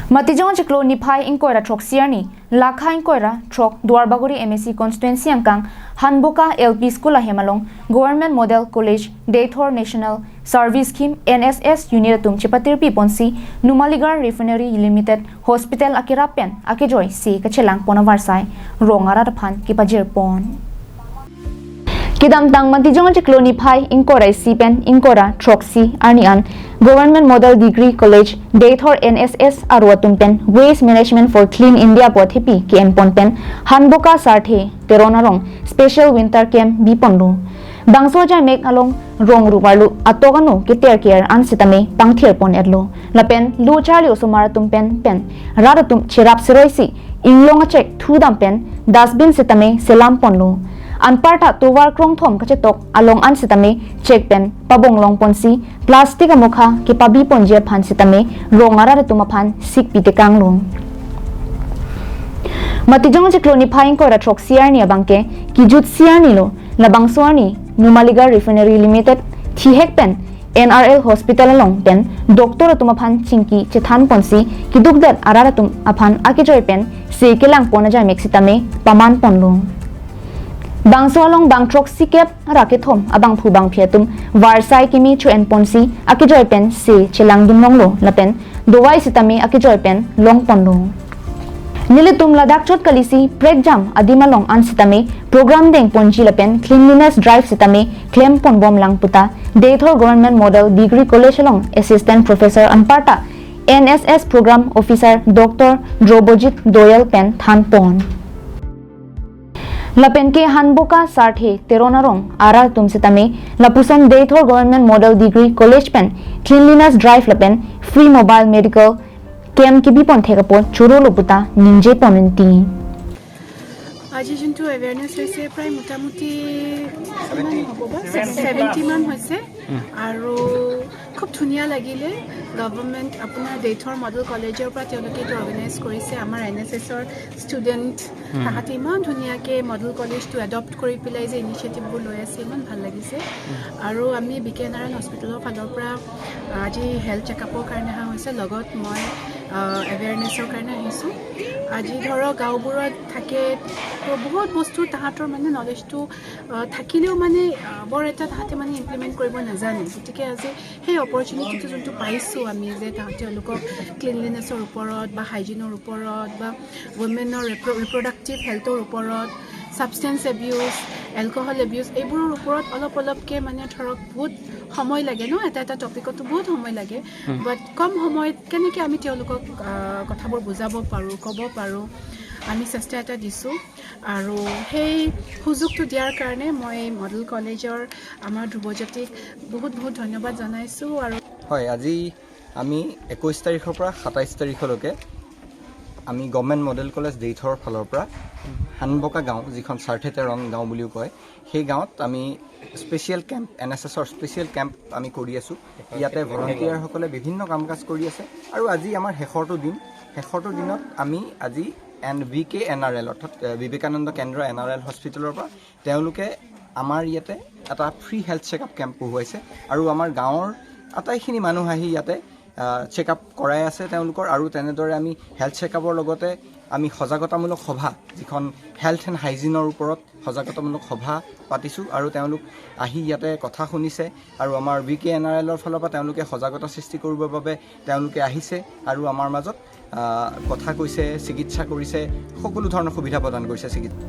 Matijong chiklo niphai inkoira trok siarni lakha inkoira trok Duarbaguri MSC constituency angkang Hanboka LP School ahemalong Government Model College Daithor National Service Scheme NSS unit tum chipatirpi ponsi Numaligar Refinery Limited Hospital akirapen akejoi si kelang ponawarsai rongara phan kipajir pon Kidam tang matijong chiklo niphai inkora sipen inkora troksi arnian Government Model Degree College Daithor NSS arwatumpen Waste Management for Clean India pothipi KM ponpen Hanboka sarthe teronarong Special Winter Camp biponlu Bangsoja mek along rong ruwarlu atoganu kiter care ansitame pangthir pon edlo lapen lu charli osumara tumpen pen radatum chirap siroisi inglonga check thudam pen dustbin sitame selam ponlu Anparta tuwar krong thom kachetok along ansitame check pen pabong long ponsi plastic amukha ki pabi ponje phan sitame rongara retuma phan sik pitekang long Matijong chikloni phaing ko ra trok siar ni abangke ki jut siar ni lo labang swani Numaligar Refinery Limited thihek pen NRL Hospital along pen doctor atuma phan chingki chethan ponsi ki dukdat araratum aphan akejoi pen se kelang ponaja mexitame paman ponlong Bangso along bang trok sikep rakethom abang phu bang phiatum warsai kimi chu en ponsi akejoi pen se chelang dumlong lo lapen dowai sitame akejoi pen long ponlo Nilitum ladak chot kalisi break jam adimalong an sitame program deng ponji lapen cleanliness drive sitame claim pon bom lang puta Daithor Government Model Degree College along Assistant Professor Anparta NSS Program Officer Dr. Drobojit Doyal pen than pon Lapen ke Hanboka sarthe teronarong aral tumsitame lapusan Daithor Government Model Degree College pen cleanliness drive lapen free mobile medical camp ki bipon thekapon churo loputa ninje ponenti আজি যোনটো অ্যাৱেৰনেছ হৈছে প্ৰায় মোটামুটি 70 মান হৈছে আৰু খুব ধুনীয়া লাগিলে গভৰ্ণমেণ্ট আপোনাৰ ডেথৰ মডেল কলেজৰ পৰা তেওঁলোকে এইটো অৰ্গেনাইজ কৰিছে আমাৰ NSSৰ ষ্টুডেণ্ট তাহাঁতে ইমান ধুনীয়াকৈ মডেল কলেজটো এডপ্ট কৰি পেলাই যে ইনিচিয়েটিভবোৰ লৈ আছে ইমান ভাল লাগিছে আৰু আমি NRL হস্পিটেলৰ ফালৰ পৰা আজি হেল্থ চেকআপৰ কাৰণে অহা হৈছে লগত মই অ্যাৱেৰনেছৰ কাৰণে আহিছোঁ আজি ধৰক গাঁওবোৰত থাকে বহুত বস্তু তাহাঁতৰ মানে নলেজটো থাকিলেও মানে বৰ এটা তাহাঁতে মানে ইমপ্লিমেণ্ট কৰিব নাজানে গতিকে আজি সেই অপৰচুনিটিটো যোনটো পাইছোঁ আমি যে তেওঁলোকক ক্লিনলিনেছৰ ওপৰত বা হাইজিনৰ ওপৰত বা ওমেনৰ ৰিপ্ৰডাক্টিভ হেল্থৰ ওপৰত সাবষ্টেন্স এবিউজ এলকহল এবিউজ এইবোৰৰ ওপৰত অলপকৈ মানে ধৰক বহুত সময় লাগে ন এটা টপিকতো বহুত সময় লাগে বাট কম সময়ত কেনেকৈ আমি তেওঁলোকক কথাবোৰ বুজাব পাৰোঁ ক'ব পাৰোঁ আমি চেষ্টা এটা দিছোঁ আৰু সেই সুযোগটো দিয়াৰ কাৰণে মই মডেল কলেজৰ আমাৰ ধ্ৰুৱজ্যোতিক বহুত ধন্যবাদ জনাইছোঁ আৰু হয় আজি আমি 21 তাৰিখৰ পৰা 27 তাৰিখলৈকে আমি গভৰ্ণমেণ্ট মডেল কলেজ দেইথৰ ফালৰ পৰা হানবকা গাঁও যিখন সাৰ্থেতেৰং গাঁও বুলিও কয় সেই গাঁৱত আমি স্পেচিয়েল কেম্প NSSৰ স্পেচিয়েল কেম্প আমি কৰি আছোঁ ইয়াতে ভলাণ্টিয়াৰসকলে বিভিন্ন কাম কাজ কৰি আছে আৰু আজি আমাৰ শেষৰটো দিনত আমি আজি VK NRL অৰ্থাৎ বিবেকানন্দ কেন্দ্ৰ NRL হস্পিটেলৰ পৰা তেওঁলোকে আমাৰ ইয়াতে এটা ফ্ৰী হেল্থ চেকআপ কেম্প বহুৱাইছে আৰু আমাৰ গাঁৱৰ আটাইখিনি মানুহ আহি ইয়াতে চেকআপ কৰাই আছে তেওঁলোকৰ আৰু তেনেদৰে আমি হেল্থ চেকআপৰ লগতে আমি সজাগতামূলক সভা যিখন হেল্থ এণ্ড হাইজিনৰ ওপৰত সজাগতামূলক সভা পাতিছোঁ আৰু তেওঁলোক আহি ইয়াতে কথা শুনিছে আৰু আমাৰ VK NRLৰ ফালৰ পৰা তেওঁলোকে সজাগতা সৃষ্টি কৰিবৰ বাবে তেওঁলোকে আহিছে আৰু আমাৰ মাজত কথা কৈছে চিকিৎসা কৰিছে সকলো ধৰণৰ সুবিধা প্ৰদান কৰিছে চিকিৎসা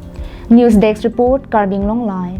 news desk report Karbi Anglong live